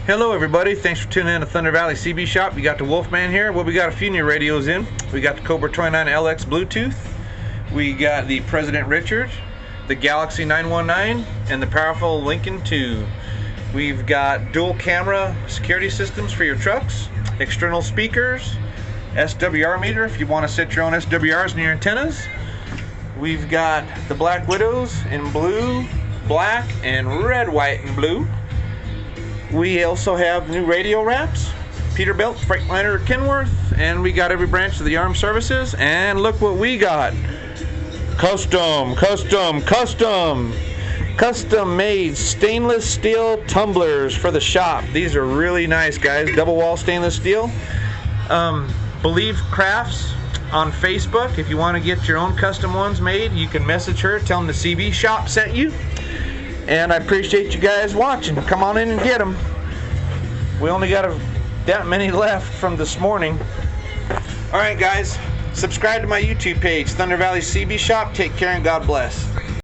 Hello everybody, thanks for tuning in to Thunder Valley CB Shop. You got the Wolfman here. Well, we got a few new radios in. We got the Cobra 29 LX Bluetooth. We got the President Richard, the Galaxy 919, and the powerful Lincoln 2. We've got dual camera security systems for your trucks, external speakers, SWR meter if you want to set your own SWRs in your antennas. We've got the Black Widows in blue, black, and red, white, and blue. We also have new radio wraps, Peterbilt, Freightliner, Kenworth, and we got every branch of the armed services. And look what we got. Custom made stainless steel tumblers for the shop. These are really nice, guys. Double wall stainless steel. Believe Crafts on Facebook. If you want to get your own custom ones made, you can message her, tell them the CB Shop sent you. And I appreciate you guys watching. Come on in and get them. We only got that many left from this morning. Alright guys, subscribe to my YouTube page, Thunder Valley CB Shop. Take care and God bless.